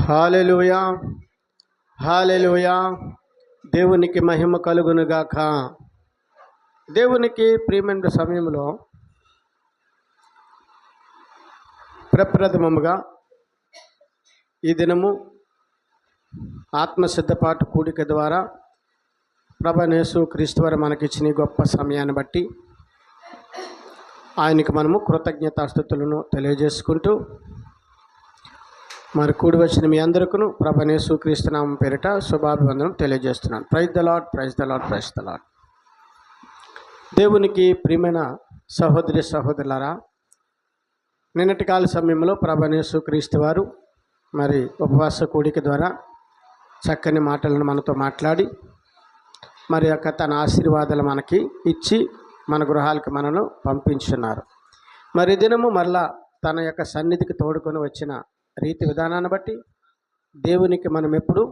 హల్లెలూయా, హల్లెలూయా. దేవునికి మహిమ కలుగునుగాక. దేవునికి ప్రియమైన సమయంలో ప్రప్రథమముగా ఈ దినము ఆత్మసిద్ధపాటు కూడిక ద్వారా ప్రభువైన యేసుక్రీస్తు వారు మనకిచ్చిన ఈ గొప్ప సమయాన్ని బట్టి ఆయనకి మనము కృతజ్ఞతాస్తుతులను తెలియజేసుకుంటూ మరి కూడి వచ్చిన మీ అందరికీ ప్రభువైన యేసుక్రీస్తు నామం పేరిట శుభాభివందనం తెలియజేస్తున్నాను. Praise the lord, praise the lord, praise the lord. దేవునికి ప్రియమైన సహోదరి సహోదరులారా, నిన్నటి కాల సమయంలో ప్రభువైన యేసుక్రీస్తు వారు మరి ఉపవాస కూడిక ద్వారా చక్కని మాటలను మనతో మాట్లాడి మరి యొక్క తన ఆశీర్వాదాలు మనకి ఇచ్చి మన గృహాలకు మనను పంపించున్నారు. మరి దినము మరలా తన యొక్క సన్నిధికి తోడుకొని వచ్చిన రీతి విధానాన్ని బట్టి దేవునికి మనం ఎప్పుడు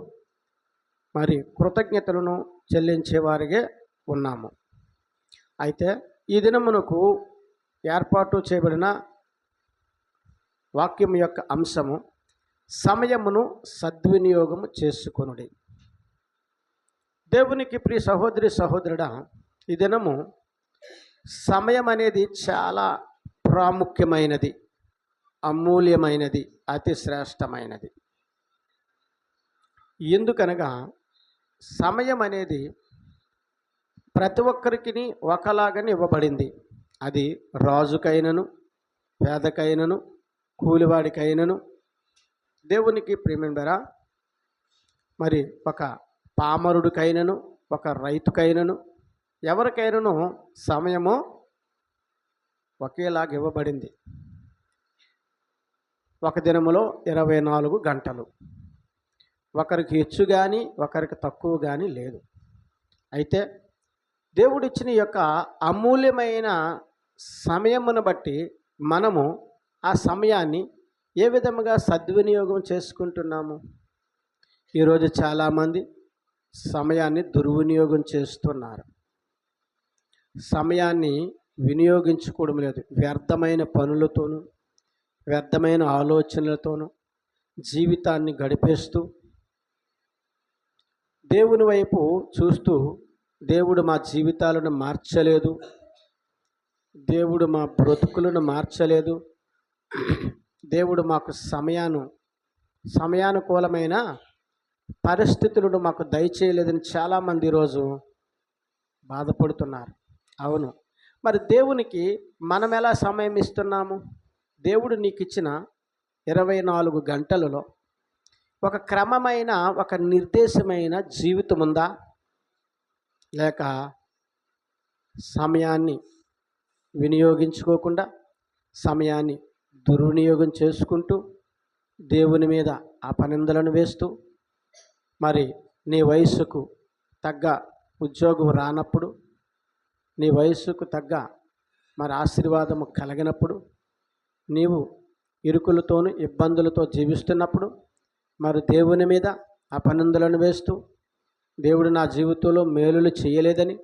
మరి కృతజ్ఞతలను చెల్లించేవారిగా ఉన్నాము. అయితే ఈ దినమునకు ఏర్పాటు చేయబడిన వాక్యం యొక్క అంశము సమయమును సద్వినియోగము చేసుకొనుడి. దేవునికి ప్రియ సహోదరి సహోదరుడా, ఈ దినము సమయం అనేది చాలా ప్రాముఖ్యమైనది, అమూల్యమైనది, అతి శ్రేష్టమైనది. ఎందుకనగా సమయం అనేది ప్రతి ఒక్కరికి ఒకలాగానే ఇవ్వబడింది. అది రాజుకైనను, పేదకైనను, కూలివాడికైనను, దేవునికి ప్రియమైనరా, మరి ఒక పామరుడికైనను, ఒక రైతుకైనను, ఎవరికైనాను సమయము ఒకేలాగా ఇవ్వబడింది. ఒక దినములో 24 గంటలు, ఒకరికి హెచ్చు కానీ ఒకరికి తక్కువ కానీ లేదు. అయితే దేవుడిచ్చిన యొక్క అమూల్యమైన సమయమును బట్టి మనము ఆ సమయాన్ని ఏ విధముగా సద్వినియోగం చేసుకుంటున్నాము? ఈరోజు చాలామంది సమయాన్ని దుర్వినియోగం చేస్తున్నారు. సమయాన్ని వినియోగించుకోవడం లేదు. వ్యర్థమైన పనులతోనూ వ్యర్థమైన ఆలోచనలతోనూ జీవితాన్ని గడిపేస్తూ దేవుని వైపు చూస్తూ, దేవుడు మా జీవితాలను మార్చలేదు, దేవుడు మా బ్రతుకులను మార్చలేదు, దేవుడు మాకు సమయానుకూలమైన పరిస్థితులను మాకు దయచేయలేదని చాలామంది ఈరోజు బాధపడుతున్నారు. అవును, మరి దేవునికి మనం ఎలా సమయం ఇస్తున్నాము? దేవుడు నీకు ఇచ్చిన 24 గంటలలో ఒక క్రమమైన, ఒక నిర్దేశమైన జీవితం ఉందా? లేక సమయాన్ని వినియోగించుకోకుండా సమయాన్ని దుర్వినియోగం చేసుకుంటూ దేవుని మీద అపనిందలను వేస్తూ, మరి నీ వయస్సుకు తగ్గ ఉద్యోగం రానప్పుడు, నీ వయస్సుకు తగ్గ మరి ఆశీర్వాదము కలిగినప్పుడు, నీవు ఇరుకులతోనూ ఇబ్బందులతో జీవిస్తున్నప్పుడు మరి దేవుని మీద అపనిందలను వేస్తూ, దేవుడు నా జీవితంలో మేలులు చేయలేదని,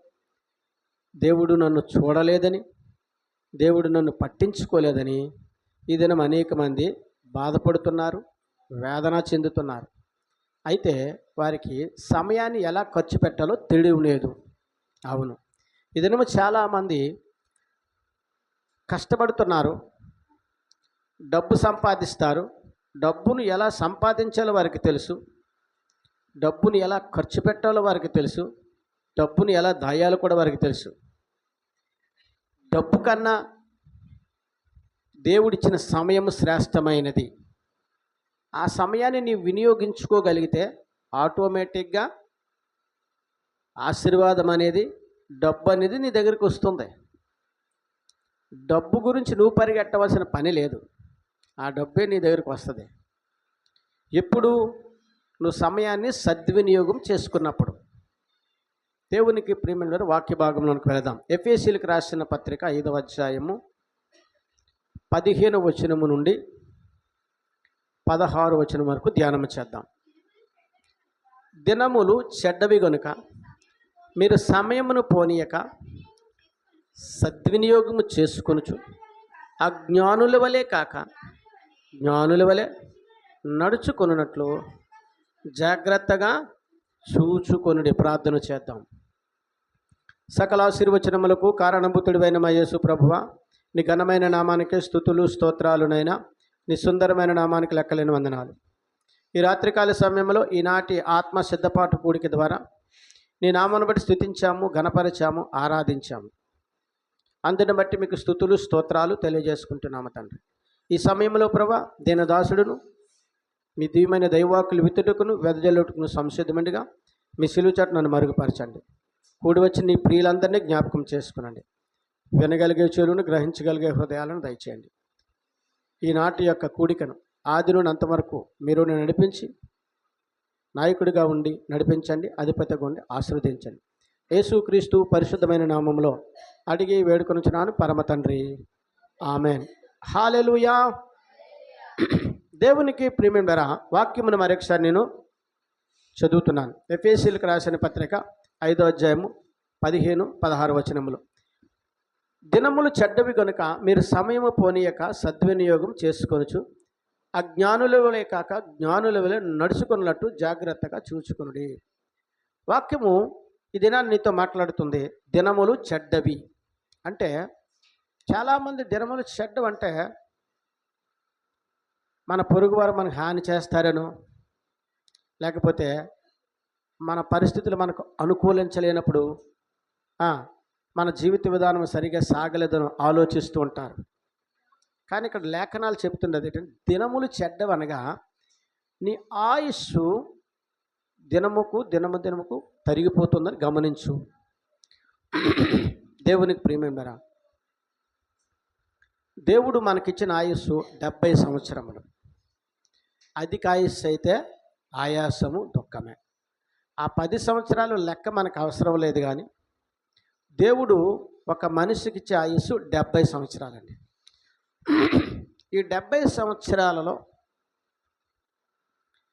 దేవుడు నన్ను చూడలేదని, దేవుడు నన్ను పట్టించుకోలేదని ఈ దినం అనేక మంది బాధపడుతున్నారు, వేదన చెందుతున్నారు. అయితే వారికి సమయాన్ని ఎలా ఖర్చు పెట్టాలో తెలియడం లేదు. అవును, ఈ దినము చాలామంది కష్టపడుతున్నారు, డబ్బు సంపాదిస్తారు. డబ్బును ఎలా సంపాదించాలో వారికి తెలుసు, డబ్బును ఎలా ఖర్చు పెట్టాలో వారికి తెలుసు, డబ్బును ఎలా దాయాలో కూడా వారికి తెలుసు. డబ్బు కన్నా దేవుడిచ్చిన సమయం శ్రేష్టమైనది. ఆ సమయాన్ని నీవు వినియోగించుకోగలిగితే ఆటోమేటిక్గా ఆశీర్వాదం అనేది, డబ్బు అనేది నీ దగ్గరికి వస్తుంది. డబ్బు గురించి నువ్వు పరిగెట్టవలసిన పని లేదు, ఆ డబ్బే నీ దగ్గరికి వస్తుంది. ఎప్పుడు? నువ్వు సమయాన్ని సద్వినియోగం చేసుకున్నప్పుడు. దేవునికి ప్రియమైన వాక్య భాగంలోనికి వెళదాం. ఎఫెసీయులకు రాసిన పత్రిక 5వ అధ్యాయము 15వ వచనము నుండి 16వ వచనం వరకు ధ్యానం చేద్దాం. దినములు చెడ్డవి గనుక మీరు సమయమును పోనీయక సద్వినియోగము చేసుకొనుచు అజ్ఞానుల వలె కాక జ్ఞానుల వలె నడుచుకొనున్నట్లు జాగ్రత్తగా చూచుకొనుడి. ప్రార్థన చేద్దాం. సకల ఆశీర్వచనములకు కారణభూతుడివైన మా యేసు ప్రభువ, నీ ఘనమైన నామానికి స్తుతులు స్తోత్రాలునైనా, నీ సుందరమైన నామానికి లెక్కలేని వందనాలు. ఈ రాత్రికాల సమయంలో ఈనాటి ఆత్మ సిద్ధపాటు కూడిక ద్వారా నీ నామాన్ని బట్టి స్తుతించాము, ఘనపరిచాము, ఆరాధించాము. అందుని బట్టి మీకు స్తుతులు స్తోత్రాలు తెలియజేసుకుంటున్నాము తండ్రి. ఈ సమయంలో ప్రభా దీనదాసుడును మీ దివ్యమైన దైవాకులు విత్తుటకును వెదజల్లుటకును సంసిద్ధమండిగా మీ సిలువ చాటు నన్ను మరుగుపరచండి. కూడి వచ్చి నీ ప్రియులందరినీ జ్ఞాపకం చేసుకునండి. వినగలిగే చెవులను, గ్రహించగలిగే హృదయాలను దయచేయండి. ఈనాటి యొక్క కూడికను ఆది నుండి అంతవరకు మీరు నడిపించి నాయకుడిగా ఉండి నడిపించండి, అధిపతిగా ఉండి ఆశీర్వదించండి. యేసుక్రీస్తు పరిశుద్ధమైన నామంలో అడిగి వేడుకొనుచున్నాను పరమ తండ్రి, ఆమెన్. హల్లెలూయా. దేవునికి ప్రియమైన వాక్యమును మరొకసారి నేను చదువుతున్నాను. ఎఫెసీయులకు రాసిన పత్రిక 5వ అధ్యాయము 15-16 వచనములు. దినములు చెడ్డవి గనుక మీరు సమయము పోనీయక సద్వినియోగం చేసుకొనుచు అజ్ఞానుల వలె కాక జ్ఞానుల వలె నడుచుకున్నట్టు జాగ్రత్తగా చూచుకొనుడి. వాక్యము ఈ దినాన్ని నీతో మాట్లాడుతుంది. దినములు చెడ్డవి అంటే చాలామంది దినములు చెడ్డవంటే మన పొరుగువారు మనకు హాని చేస్తారనో, లేకపోతే మన పరిస్థితులు మనకు అనుకూలించలేనప్పుడు మన జీవిత విధానం సరిగా సాగలేదని ఆలోచిస్తూ ఉంటారు. కానీ ఇక్కడ లేఖనాలు చెప్తున్నది ఏంటంటే దినములు చెడ్డవనగా నీ ఆయుస్సు దినముకు తరిగిపోతుందని గమనించు. దేవునికి ప్రియమైన దేవుడు మనకిచ్చిన ఆయుస్సు 70 సంవత్సరములు. అధిక ఆయుస్సు అయితే ఆయాసము దుఃఖమే. ఆ 10 సంవత్సరాలు లెక్క మనకు అవసరం లేదు. కానీ దేవుడు ఒక మనిషికి ఇచ్చే ఆయుస్సు 70 సంవత్సరాలండి. ఈ 70 సంవత్సరాలలో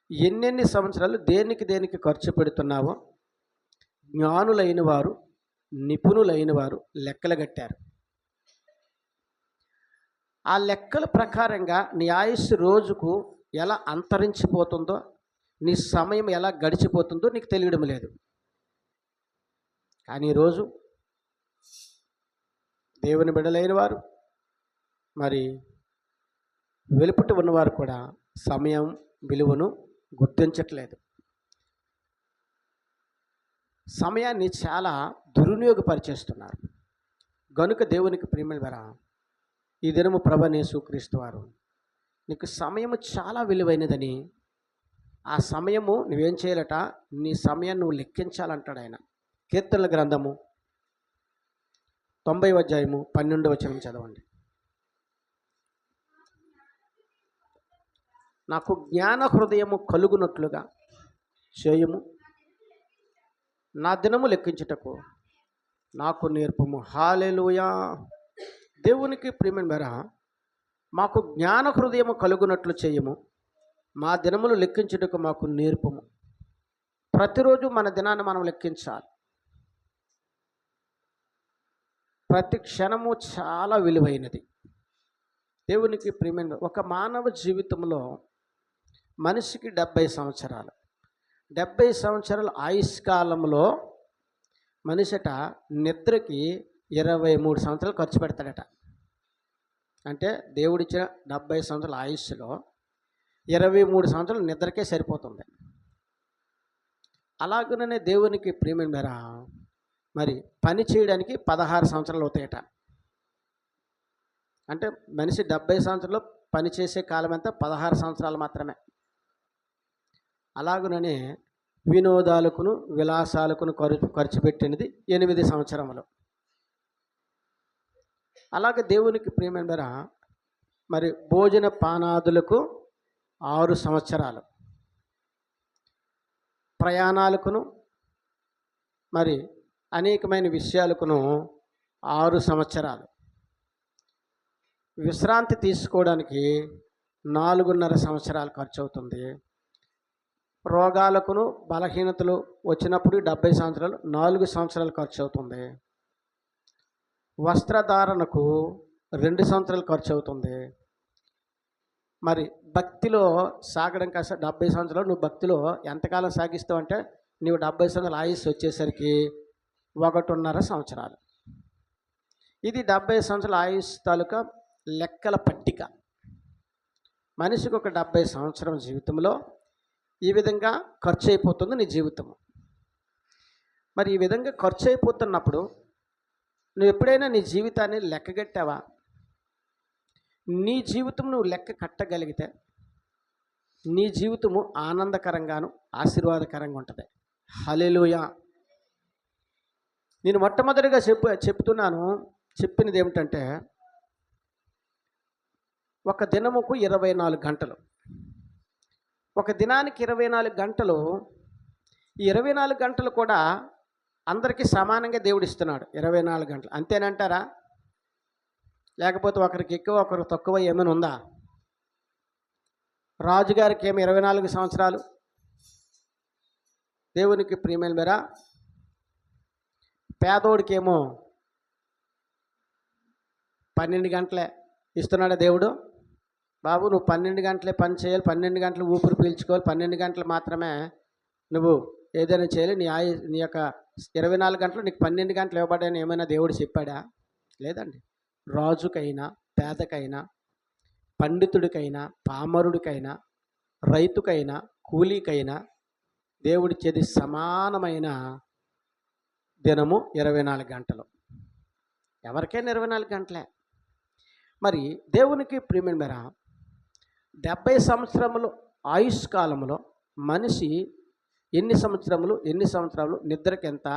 ఎన్నెన్ని సంవత్సరాలు దేనికి ఖర్చు పెడుతున్నావో జ్ఞానులైన వారు, నిపుణులైన వారు లెక్కలు కట్టారు. ఆ లెక్కల ప్రకారంగా నీ ఆయుస్సు రోజుకు ఎలా అంతరించిపోతుందో, నీ సమయం ఎలా గడిచిపోతుందో నీకు తెలియడం లేదు. కానీ ఈరోజు దేవుని బిడ్డలైన వారు, మరి వెలుపటి ఉన్నవారు కూడా సమయం విలువను గుర్తించట్లేదు. సమయాన్ని చాలా దుర్వినియోగపరిచేస్తున్నారు. గనుక దేవునికి ప్రియమైన ఈ దినము ప్రభువైన యేసుక్రీస్తు వారు నీకు సమయము చాలా విలువైనదని, ఆ సమయము నువ్వేం చేయాలట, నీ సమయాన్ని నువ్వు లెక్కించాలంటాడు ఆయన. కీర్తనల గ్రంథము 90వ అధ్యాయము 12వ వచనం చదవండి. నాకు జ్ఞాన హృదయము కలుగునట్లుగా చేయము, నా దినము లెక్కించుటకు నాకు నేర్పము. హల్లెలూయా. దేవునికి ప్రియమైన మాకు జ్ఞాన హృదయము కలుగునట్లు చేయము, మా దినములు లెక్కించుటకు మాకు నేర్పము. ప్రతిరోజు మన దినాన్ని మనం లెక్కించాలి. ప్రతి క్షణము చాలా విలువైనది. దేవునికి ప్రియమైన ఒక మానవ జీవితంలో మనిషికి 70 సంవత్సరాలు. 70 సంవత్సరాల ఆయుష్కాలంలో మనిషిట నిద్రకి 23 సంవత్సరాలు ఖర్చు పెడతాడట. అంటే దేవుడిచ్చిన 70 సంవత్సరాల ఆయుష్లో 23 సంవత్సరాలు నిద్రకే సరిపోతుంది. అలాగనే దేవునికి ప్రియమైన మరి పని చేయడానికి 16 సంవత్సరాలు అవుతాయట. అంటే మనిషి 70 సంవత్సరాలు పని చేసే కాలం అంతా 16 సంవత్సరాలు మాత్రమే. అలాగనే వినోదాలకును విలాసాలకును ఖర్చు పెట్టినది 8 సంవత్సరములు. అలాగే దేవునికి ప్రియమైన మరి భోజన పానాదులకు 6 సంవత్సరాలు, ప్రయాణాలకును మరి అనేకమైన విషయాలకును 6 సంవత్సరాలు, విశ్రాంతి తీసుకోవడానికి 4.5 సంవత్సరాలు ఖర్చు అవుతుంది. రోగాలకును బలహీనతలు వచ్చినప్పుడు 70 సంవత్సరాలు, 4 సంవత్సరాలు ఖర్చు అవుతుంది. వస్త్రధారణకు 2 సంవత్సరాలు ఖర్చు అవుతుంది. మరి భక్తిలో సాగడం కాస్త 70 సంవత్సరాలు నువ్వు భక్తిలో ఎంతకాలం సాగిస్తావు అంటే నువ్వు 70 సంవత్సరాల ఆయుస్సు వచ్చేసరికి 1.5 సంవత్సరాలు. ఇది 70 సంవత్సరాల ఆయుష్ తాలూకా లెక్కల పట్టిక. మనిషికి ఒక 70 సంవత్సరం జీవితంలో ఈ విధంగా ఖర్చు అయిపోతుంది నీ జీవితం. మరి ఈ విధంగా ఖర్చు అయిపోతున్నప్పుడు నువ్వు ఎప్పుడైనా నీ జీవితాన్ని లెక్కగట్టావా? నీ జీవితం నువ్వు లెక్క కట్టగలిగితే నీ జీవితము ఆనందకరంగాను ఆశీర్వాదకరంగా ఉంటుంది. హల్లెలూయా. నేను మొట్టమొదటిగా చెప్తున్నాను, చెప్పినది ఏమిటంటే ఒక దినముకు 24 గంటలు. ఒక దినానికి 24 గంటలు. ఈ 24 గంటలు కూడా అందరికీ సమానంగా దేవుడు ఇస్తున్నాడు. 24 గంటలు అంతేనంటారా? లేకపోతే ఒకరికి ఎక్కువ ఒకరికి తక్కువ ఏమైనా ఉందా? రాజుగారికి ఏమో 24 సంవత్సరాలు, దేవునికి ప్రియమైన మేరా పేదోడికేమో 12 గంటలే ఇస్తున్నాడు దేవుడు. బాబు నువ్వు 12 గంటలే పని చేయాలి, 12 గంటలు ఊపిరి పీల్చుకోవాలి, 12 గంటలు మాత్రమే నువ్వు ఏదైనా చేయాలి, నీ యొక్క 24 గంటలు నీకు 12 గంటలు ఇవ్వబడని ఏమైనా దేవుడు చెప్పాడా? లేదండి. రాజుకైనా పేదకైనా పండితుడికైనా పామరుడికైనా రైతుకైనా కూలీకైనా దేవుడిచ్చేది సమానమైన దినము 24 గంటలు. ఎవరికైనా 24 గంటలే. మరి దేవునికి ప్రియమైన మేర 70 సంవత్సరములు ఆయుష్ కాలంలో మనిషి ఎన్ని సంవత్సరాలు నిద్రకి ఎంత,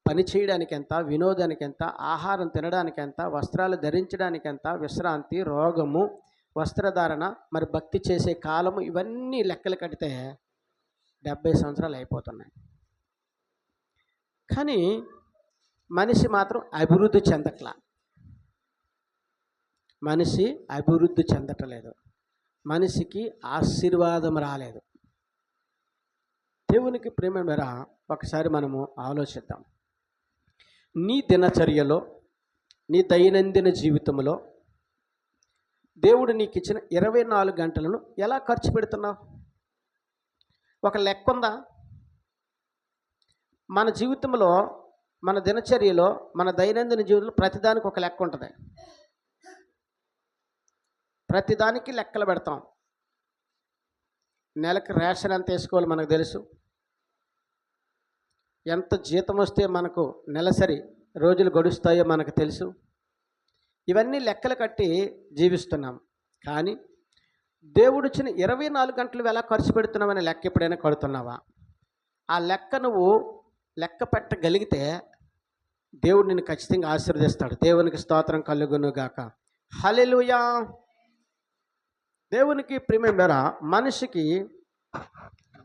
పని చేయడానికి ఎంత, వినోదానికి ఎంత, ఆహారం తినడానికి ఎంత, వస్త్రాలు ధరించడానికి ఎంత, విశ్రాంతి, రోగము, వస్త్రధారణ, మరి భక్తి చేసే కాలము, ఇవన్నీ లెక్కలు కడితే 70 సంవత్సరాలు అయిపోతున్నాయి. కానీ మనిషి మాత్రం అభివృద్ధి చెందట్లా. మనిషి అభివృద్ధి చెందటలేదు. మనిషికి ఆశీర్వాదం రాలేదు. దేవునికి ప్రేమ మేర ఒకసారి మనము ఆలోచిద్దాం. నీ దినచర్యలో, నీ దైనందిన జీవితంలో దేవుడు నీకు ఇచ్చిన 24 గంటలను ఎలా ఖర్చు పెడుతున్నావు? ఒక లెక్క ఉందా? మన జీవితంలో, మన దినచర్యలో, మన దైనందిన జీవితంలో ప్రతిదానికి ఒక లెక్క ఉంటుంది. ప్రతిదానికి లెక్కలు పెడతాం. నెలకు రేషన్ ఎంత వేసుకోవాలి మనకు తెలుసు. ఎంత జీతం వస్తే మనకు నెలసరి రోజులు గడుస్తాయో మనకు తెలుసు. ఇవన్నీ లెక్కలు కట్టి జీవిస్తున్నాం. కానీ దేవుడిచ్చిన 24 గంటలు ఎలా ఖర్చు పెడుతున్నామనే లెక్క ఎప్పుడైనా కడుతున్నావా? ఆ లెక్క నువ్వు లెక్క పెట్టగలిగితే దేవుడు నిన్ను ఖచ్చితంగా ఆశీర్వదిస్తాడు. దేవునికి స్తోత్రం కలుగును గాక. హల్లెలూయా. దేవునికి ప్రియమైన మేర మనిషికి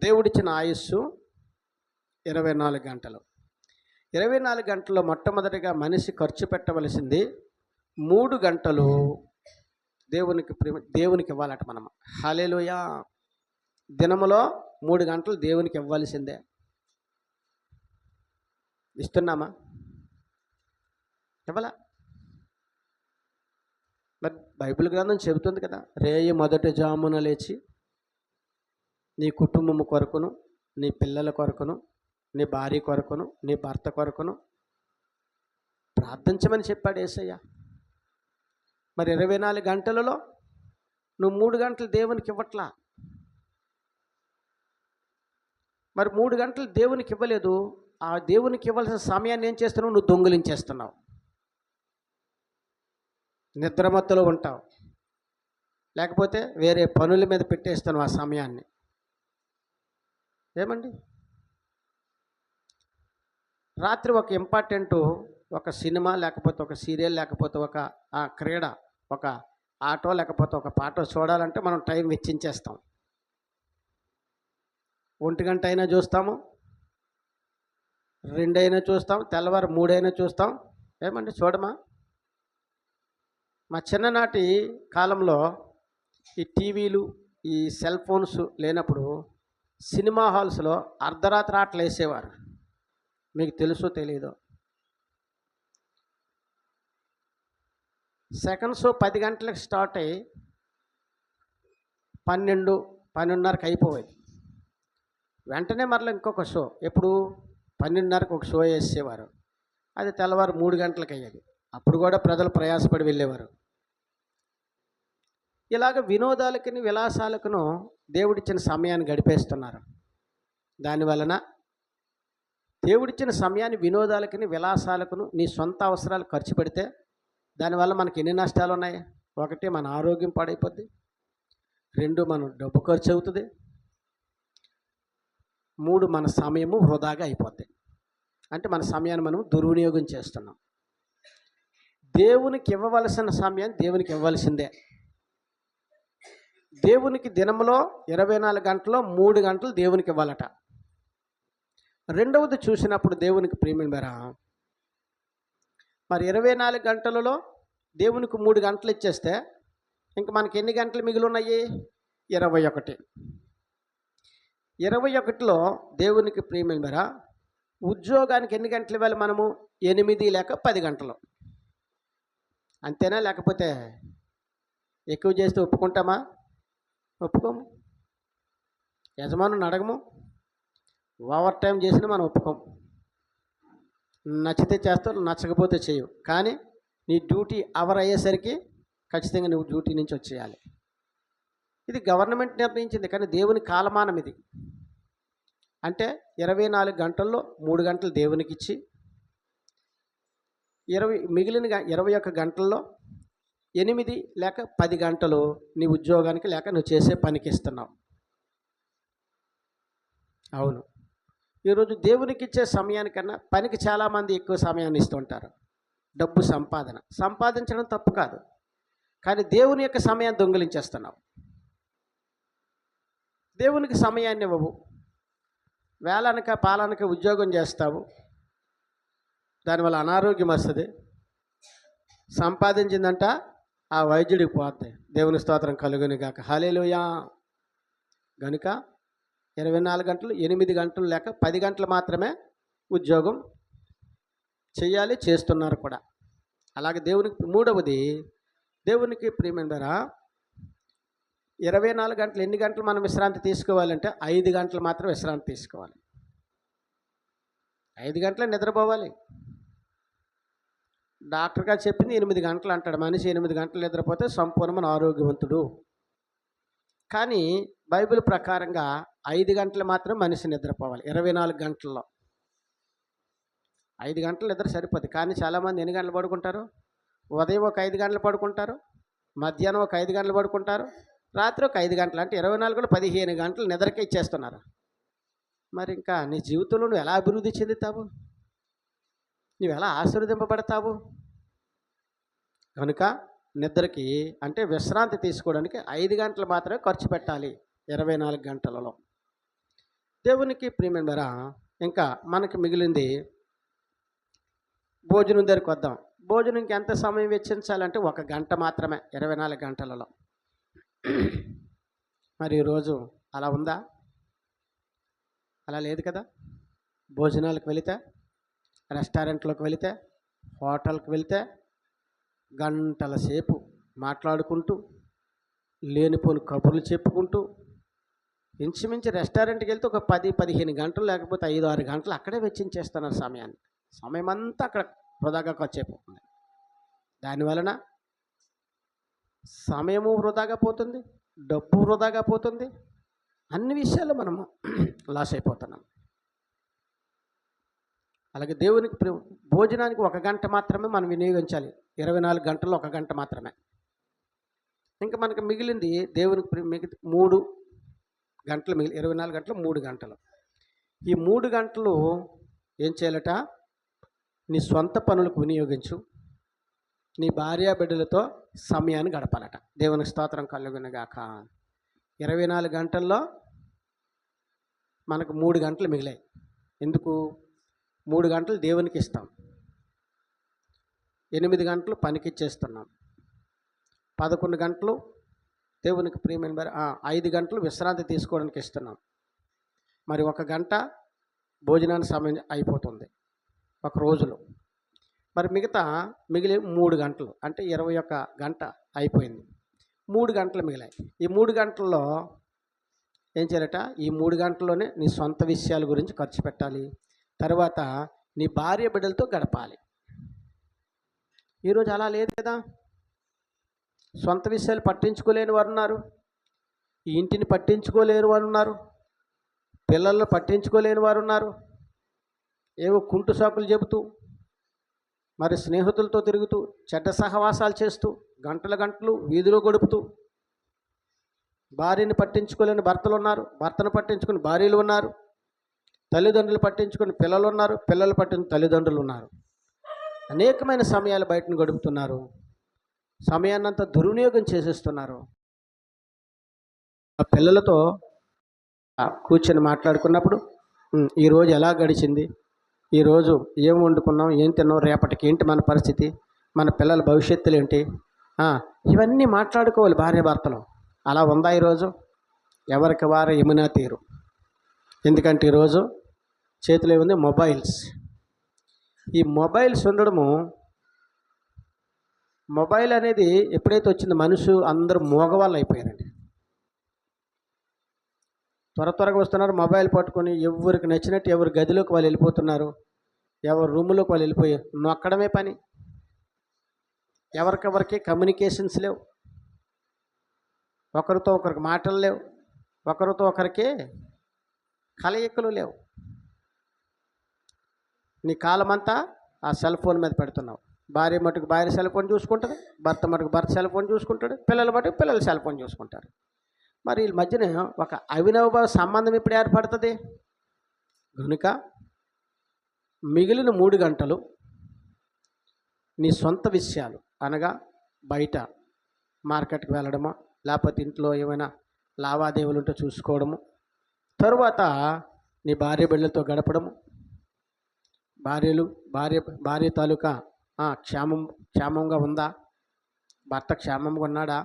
దేవుడిచ్చిన ఆయుస్సు 24 గంటలు. 24 గంటల్లో మొట్టమొదటిగా మనిషి ఖర్చు పెట్టవలసింది 3 గంటలు దేవునికి ఇవ్వాలట. మనం హల్లెలూయా. దినములో 3 గంటలు దేవునికి ఇవ్వాల్సిందే. ఇస్తున్నామా? ఇవ్వాలా? మరి బైబిల్ గ్రంథం చెబుతుంది కదా, రేయి మొదటి జామున లేచి నీ కుటుంబం కొరకును, నీ పిల్లల కొరకును, నీ భార్య కొరకును, నీ భర్త కొరకును ప్రార్థించమని చెప్పాడు యేసయ్య. మరి 24 గంటలలో నువ్వు 3 గంటలు దేవునికి ఇవ్వట్లా. మరి 3 గంటలు దేవునికి ఇవ్వలేదు. ఆ దేవునికి ఇవ్వాల్సిన సమయాన్ని ఏం చేస్తున్నావు? నువ్వు దొంగిలించేస్తున్నావు. నిద్రమత్తులో ఉంటావు, లేకపోతే వేరే పనుల మీద పెట్టేస్తాను ఆ సమయాన్ని. ఏమండి, రాత్రి ఒక ఇంపార్టెంట్ ఒక సినిమా, లేకపోతే ఒక సీరియల్, లేకపోతే ఒక క్రీడ, ఒక ఆటో, లేకపోతే ఒక పాటో చూడాలంటే మనం టైం వెచ్చించేస్తాం. 1 గంట అయినా చూస్తాము, 2 అయినా చూస్తాం, తెల్లవారు 3 అయినా చూస్తాం. ఏమండి చూడమా? మా చిన్ననాటి కాలంలో ఈ టీవీలు, ఈ సెల్ ఫోన్స్ లేనప్పుడు సినిమా హాల్స్లో అర్ధరాత్రి ఆటలు వేసేవారు. మీకు తెలుసో తెలీదో. సెకండ్ షో 10 గంటలకు స్టార్ట్ అయ్యి 12, 12:30కి అయిపోయేది. వెంటనే మరలా ఇంకొక షో, ఎప్పుడు 12:30కి ఒక షో వేసేవారు. అది తెల్లవారు 3 గంటలకు అయ్యేది. అప్పుడు కూడా ప్రజలు ప్రయాసపడి వెళ్ళేవారు. ఇలాగ వినోదాలకును విలాసాలకును దేవుడిచ్చిన సమయాన్ని గడిపేస్తున్నారు. దానివలన దేవుడిచ్చిన సమయాన్ని వినోదాలకుని విలాసాలకును నీ సొంత అవసరాలు ఖర్చు పెడితే దానివల్ల మనకి ఎన్ని నష్టాలు ఉన్నాయి? 1, మన ఆరోగ్యం పాడైపోద్ది. 2, మన డబ్బు ఖర్చు అవుతుంది. 3, మన సమయము వృధాగా అయిపోద్ది. అంటే మన సమయాన్ని మనం దుర్వినియోగం చేస్తున్నాం. దేవునికి ఇవ్వవలసిన సమయాన్ని దేవునికి ఇవ్వవలసిందే. దేవునికి దినంలో 24 గంటల్లో 3 గంటలు దేవునికి ఇవ్వాలట. రెండవది చూసినప్పుడు దేవునికి ప్రియమైన మరి 24 గంటలలో దేవునికి 3 గంటలు ఇచ్చేస్తే ఇంక మనకి ఎన్ని గంటలు మిగిలి ఉన్నాయి? 21. 21లో దేవునికి ప్రియమైన ఉద్యోగానికి ఎన్ని గంటలు ఇవ్వాలి మనము? 8 లేక 10 గంటలు. అంతేనా? లేకపోతే ఎక్కువ చేస్తే ఒప్పుకుంటామా? ఒప్పుకోము. యజమానుని అడగము. ఓవర్ టైం చేసినా మనం ఒప్పుకోము. నచ్చితే చేస్తావు, నచ్చకపోతే చేయవు. కానీ నీ డ్యూటీ అవర్ అయ్యేసరికి ఖచ్చితంగా నువ్వు డ్యూటీ నుంచి వచ్చేయాలి. ఇది గవర్నమెంట్ నిర్ణయించింది, కానీ దేవుని కాలమానం ఇది. అంటే 24 గంటల్లో 3 గంటలు దేవునికి ఇచ్చి మిగిలిన 21 గంటల్లో 8 లేక 10 గంటలు నీ ఉద్యోగానికి లేక నువ్వు చేసే పనికి ఇస్తున్నావు. అవును, ఈరోజు దేవునికి ఇచ్చే సమయానికన్నా పనికి చాలామంది ఎక్కువ సమయాన్ని ఇస్తుంటారు. డబ్బు సంపాదించడం తప్పు కాదు, కానీ దేవుని యొక్క సమయాన్ని దొంగిలించేస్తున్నావు. దేవునికి సమయాన్ని ఇవ్వవు. వేళనక పాలనక ఉద్యోగం చేస్తావు, దానివల్ల అనారోగ్యం వస్తుంది. సంపాదించిందంట ఆ వైద్యుడికి పోతే. దేవుని స్తోత్రం కలుగును గాక. హల్లెలూయా. గనుక 24 గంటలు, 8 గంటలు లేక 10 గంటలు మాత్రమే ఉద్యోగం చేయాలి, చేస్తున్నారు కూడా. అలాగే దేవునికి మూడవది, దేవునికి ప్రియమైన 24 గంటలు ఎన్ని గంటలు మనం విశ్రాంతి తీసుకోవాలంటే 5 గంటలు మాత్రం విశ్రాంతి తీసుకోవాలి. 5 గంటలే నిద్రపోవాలి. డాక్టర్ గారు చెప్పింది 8 గంటలు అంటాడు. మనిషి 8 గంటలు నిద్రపోతే సంపూర్ణమైన ఆరోగ్యవంతుడు. కానీ బైబిల్ ప్రకారంగా 5 గంటలు మాత్రం మనిషి నిద్రపోవాలి 24 గంటల్లో. 5 గంటలు నిద్ర సరిపోద్ది. కానీ చాలామంది ఎన్ని గంటలు పడుకుంటారు? ఉదయం ఒక 5 గంటలు పడుకుంటారు, మధ్యాహ్నం ఒక 5 గంటలు పడుకుంటారు, రాత్రి ఒక 5 గంటలు. అంటే 24లో 15 గంటలు నిద్రకే ఇచ్చేస్తున్నారు. మరి ఇంకా నీ జీవితంలో నువ్వు ఎలా అభివృద్ధి చెందుతావు? నువ్వు ఎలా ఆశీర్వదింపబడతావు? కనుక నిద్రకి అంటే విశ్రాంతి తీసుకోవడానికి 5 గంటలు మాత్రమే ఖర్చు పెట్టాలి 24 గంటలలో. దేవునికి ప్రియమైన ఇంకా మనకి మిగిలింది భోజనం దగ్గరికి వద్దాం. భోజనంకి ఎంత సమయం వెచ్చించాలంటే 1 గంట మాత్రమే 24 గంటలలో. మరి ఈరోజు అలా ఉందా? అలా లేదు కదా. భోజనాలకు వెళితే, రెస్టారెంట్లోకి వెళితే, హోటల్కి వెళితే గంటల సేపు మాట్లాడుకుంటూ, లేనిపోని కబుర్లు చెప్పుకుంటూ, ఇంచుమించు రెస్టారెంట్కి వెళ్తే ఒక 10-15 గంటలు లేకపోతే 5-6 గంటలు అక్కడే వెచ్చించేస్తున్నారు సమయాన్ని. సమయం అంతా అక్కడ వృధాగా ఖర్చు అయిపోతుంది. దానివలన సమయము వృధాగా పోతుంది, డబ్బు వృధాగా పోతుంది, అన్ని విషయాలు మనము లాస్ అయిపోతున్నాం. అలాగే దేవునికి భోజనానికి 1 గంట మాత్రమే మనం వినియోగించాలి. 24 గంటల్లో 1 గంట మాత్రమే. ఇంకా మనకు మిగిలింది దేవునికి 3 గంటలు మిగిలి 24 గంటలు 3 గంటలు. ఈ 3 గంటలు ఏం చేయాలట? నీ సొంత పనులకు వినియోగించు. నీ భార్య బిడ్డలతో సమయాన్ని గడపాలట. దేవునికి స్తోత్రం కలుగునుగాక. 24 గంటల్లో మనకు 3 గంటలు మిగిలాయి. ఎందుకు? 3 గంటలు దేవునికి ఇస్తాం, 8 గంటలు పనికి ఇచ్చేస్తున్నాం, 11 గంటలు దేవునికి ప్రియమైన 5 గంటలు విశ్రాంతి తీసుకోవడానికి ఇస్తున్నాం. మరి 1 గంట భోజనానికి సమయం అయిపోతుంది ఒక రోజులో. మరి మిగిలి 3 గంటలు అంటే 21 గంట అయిపోయింది. 3 గంటలు మిగిలాయి. ఈ 3 గంటల్లో ఏం చేయాలట? ఈ 3 గంటల్లోనే నీ సొంత విషయాల గురించి ఖర్చు పెట్టాలి. తర్వాత నీ భార్య బిడ్డలతో గడపాలి. ఈరోజు అలా లేదు కదా. సొంత విషయాలు పట్టించుకోలేని వారు ఉన్నారు, ఈ ఇంటిని పట్టించుకోలేని వారు ఉన్నారు, పిల్లలను పట్టించుకోలేని వారు ఉన్నారు. ఏవో కుంటు సాకులు చెబుతూ, మరి స్నేహితులతో తిరుగుతూ, చెడ్డ సహవాసాలు చేస్తూ, గంటలు వీధిలో గడుపుతూ, భార్యని పట్టించుకోలేని భర్తలు ఉన్నారు, భర్తను పట్టించుకుని భార్యలు ఉన్నారు, తల్లిదండ్రులు పట్టించుకుని పిల్లలు ఉన్నారు, పిల్లలు పట్టించుకుని తల్లిదండ్రులు ఉన్నారు. అనేకమైన సమయాలు బయటను గడుపుతున్నారు. సమయాన్నంతా దుర్వినియోగం చేసేస్తున్నారు. ఆ పిల్లలతో కూర్చొని మాట్లాడుకున్నప్పుడు ఈరోజు ఎలా గడిచింది, ఈరోజు ఏం వండుకున్నాం, ఏం తిన్నాం, రేపటికి ఏంటి మన పరిస్థితి, మన పిల్లల భవిష్యత్తులు ఏంటి, ఇవన్నీ మాట్లాడుకోవాలి భార్యాభర్తలు. అలా ఉందా ఈరోజు? ఎవరికి వారు యమునా తీరు. ఎందుకంటే ఈరోజు చేతిలో ఉంది మొబైల్స్. ఈ మొబైల్స్ ఉండడము, మొబైల్ అనేది ఎప్పుడైతే వచ్చిందో మనుషులు అందరూ మోగవాళ్ళు అయిపోయారండి. త్వరగా వస్తున్నారు, మొబైల్ పట్టుకొని ఎవరికి నచ్చినట్టు ఎవరి గదిలోకి వాళ్ళు వెళ్ళిపోతున్నారు, ఎవరి రూములోకి వాళ్ళు వెళ్ళిపోయి నొక్కడమే పని. ఎవరికెవరికి కమ్యూనికేషన్స్ లేవు, ఒకరితో ఒకరికి మాటలు లేవు, ఒకరితో ఒకరికి కలయికలు లేవు. నీ కాలమంతా ఆ సెల్ ఫోన్ మీద పెడుతున్నావు. భార్య మటుకు భార్య సెల్ ఫోన్ చూసుకుంటుంది, భర్త మటుకు భర్త సెల్ ఫోన్ చూసుకుంటాడు, పిల్లల మటుకు పిల్లలు సెల్ ఫోన్ చూసుకుంటారు. మరి వీళ్ళ మధ్యన ఒక అవినవ సంబంధం ఇప్పుడు ఏర్పడుతుంది. కనుక మిగిలిన 3 గంటలు నీ సొంత విషయాలు, అనగా బయట మార్కెట్కి వెళ్ళడమో, లేకపోతే ఇంట్లో ఏమైనా లావాదేవీలు ఉంటే చూసుకోవడము, తరువాత నీ భార్య బిడ్డలతో గడపడము, భార్య తాలూకా క్షేమంగా ఉందా, భర్త క్షేమంగా ఉన్నాడా,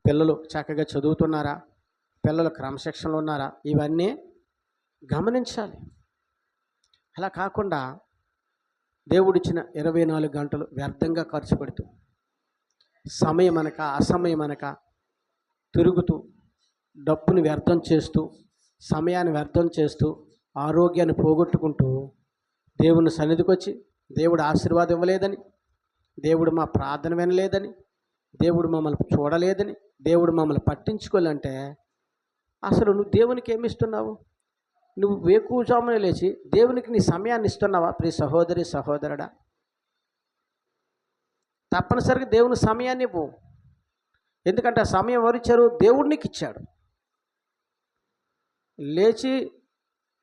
పిల్లలు చక్కగా చదువుతున్నారా, పిల్లలు క్రమశిక్షణలో ఉన్నారా, ఇవన్నీ గమనించాలి. అలా కాకుండా దేవుడిచ్చిన 24 గంటలు వ్యర్థంగా ఖర్చు పెడుతూ, సమయం అనక అసమయం అనక తిరుగుతూ, డబ్బుని వ్యర్థం చేస్తూ, సమయాన్ని వ్యర్థం చేస్తూ, ఆరోగ్యాన్ని పోగొట్టుకుంటూ, దేవుని సన్నిధికి వచ్చి దేవుడు ఆశీర్వాదం ఇవ్వలేదని, దేవుడు మా ప్రార్థన వినలేదని, దేవుడు మమ్మల్ని చూడలేదని, దేవుడు మమ్మల్ని పట్టించుకోవాలంటే అసలు నువ్వు దేవునికి ఏమి ఇస్తున్నావు? నువ్వు వేకువజామున లేచి దేవునికి నీ సమయాన్ని ఇస్తున్నావా? ప్రియ సహోదరి సహోదరుడా, తప్పనిసరిగా దేవుని సమయాన్ని ఇవ్వు. ఎందుకంటే ఆ సమయం ఎవరిచ్చారు? దేవుడు నీకు ఇచ్చాడు.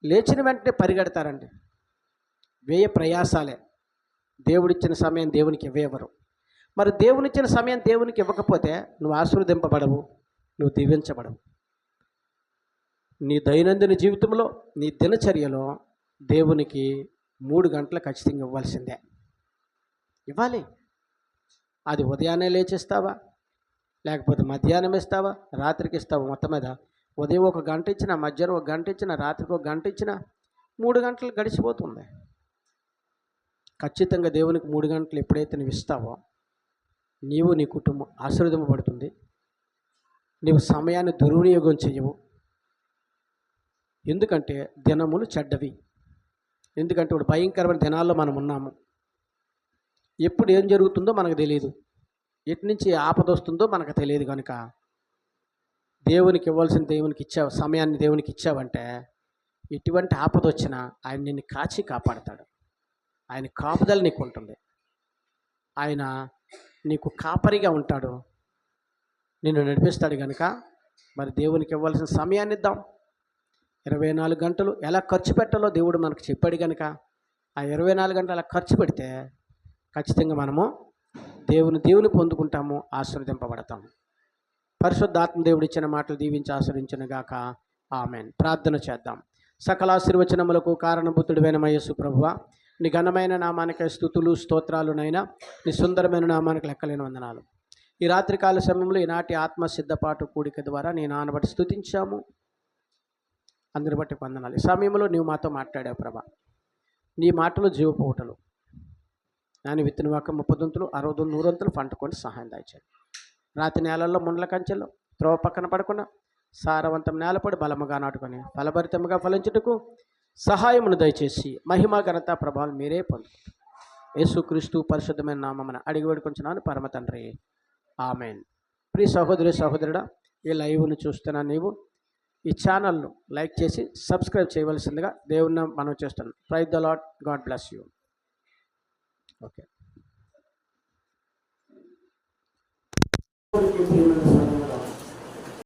లేచిన వెంటనే పరిగెడతారండి, వ్యయ ప్రయాసాలే. దేవుడిచ్చిన సమయం దేవునికి ఇవ్వరు. మరి దేవునిచ్చిన సమయం దేవునికి ఇవ్వకపోతే నువ్వు ఆశీర్వదింపబడవు, నువ్వు దీవించబడవు. నీ దైనందిన జీవితంలో, నీ దినచర్యలో దేవునికి 3 గంటలు ఖచ్చితంగా ఇవ్వాల్సిందే. ఇవ్వాలి. అది ఉదయాన్నే లేచిస్తావా, లేకపోతే మధ్యాహ్నం ఇస్తావా, రాత్రికి ఇస్తావా? మొత్తం మీద ఉదయం 1 గంట ఇచ్చినా, మధ్యాహ్నం 1 గంట ఇచ్చినా, రాత్రికి 1 గంట ఇచ్చినా 3 గంటలు గడిచిపోతుంది. ఖచ్చితంగా దేవునికి 3 గంటలు ఎప్పుడైతే నువ్వు ఇస్తావో, నీవు నీ కుటుంబం ఆశీర్వదింపబడుతుంది. నీవు సమయాన్ని దుర్వినియోగం చేయవు. ఎందుకంటే దినములు చెడ్డవి. ఎందుకంటే ఇప్పుడు భయంకరమైన దినాల్లో మనం ఉన్నాము. ఎప్పుడు ఏం జరుగుతుందో మనకు తెలియదు, ఎటు నుంచి ఆపద వస్తుందో మనకు తెలియదు. కనుక దేవునికి ఇవ్వాల్సిన దేవునికి ఇచ్చావు, సమయాన్ని దేవునికి ఇచ్చావంటే ఎటువంటి ఆపద వచ్చినా ఆయన నిన్ను కాచి కాపాడతాడు. ఆయన కాపుదల నీకు ఉంటుంది. ఆయన నీకు కాపరిగా ఉంటాడు, నిన్ను నడిపిస్తాడు. కనుక మరి దేవునికి ఇవ్వాల్సిన సమయాన్ని ఇద్దాం. 24 గంటలు ఎలా ఖర్చు పెట్టాలో దేవుడు మనకు చెప్పాడు. కనుక ఆ 24 గంటలు అలా ఖర్చు పెడితే ఖచ్చితంగా మనము దేవుని పొందుకుంటాము, ఆశీర్వదింపబడతాము. పరిశుద్ధాత్మ దేవుడు ఇచ్చిన మాటలు దీవించి ఆశీర్వించును గాక. ఆమెన్. ప్రార్థన చేద్దాం. సకల ఆశీర్వచనములకు కారణభూతుడివైన యేసు ప్రభువా, నీ ఘనమైన నామానికి స్తుతులు స్తోత్రాలునైనా, నీ సుందరమైన నామానికి లెక్కలేని వందనాలు. ఈ రాత్రికాల సమయంలో ఈనాటి ఆత్మ సిద్ధపాటు కూడిక ద్వారా నీ నాన్న బట్టి స్తుతించాము, అందరి బట్టి వందనాలు. ఈ సమయంలో నీవు మాతో మాట్లాడావు ప్రభా. నీ మాటలు జీవపోటలు, నాని విత్తన వాక 30 60 100 పంటకొని సహాయం దాయిచాడు. రాతి నేలల్లో ముండ్ల కంచెలు త్రోవ పక్కన పడకుండా సారవంతం నేలపడి బలముగా నాటుకొని ఫలభరితముగా ఫలించుటకు సహాయమును దయచేసి మహిమ ఘనత ప్రభావం మీరే పొందుతారు. యేసుక్రీస్తు పరిశుద్ధమైన నామమున అడిగి వేడుకొంచున్నాను పరమ తండ్రి, ఆమెన్. ప్రియ సహోదరి సహోదరుడా, ఈ లైవ్ను చూస్తున్నా నీవు ఈ ఛానల్ను లైక్ చేసి సబ్స్క్రైబ్ చేయవలసిందిగా దేవుని మనం చేస్తున్నాం. Praise the lord, God bless you. Okay.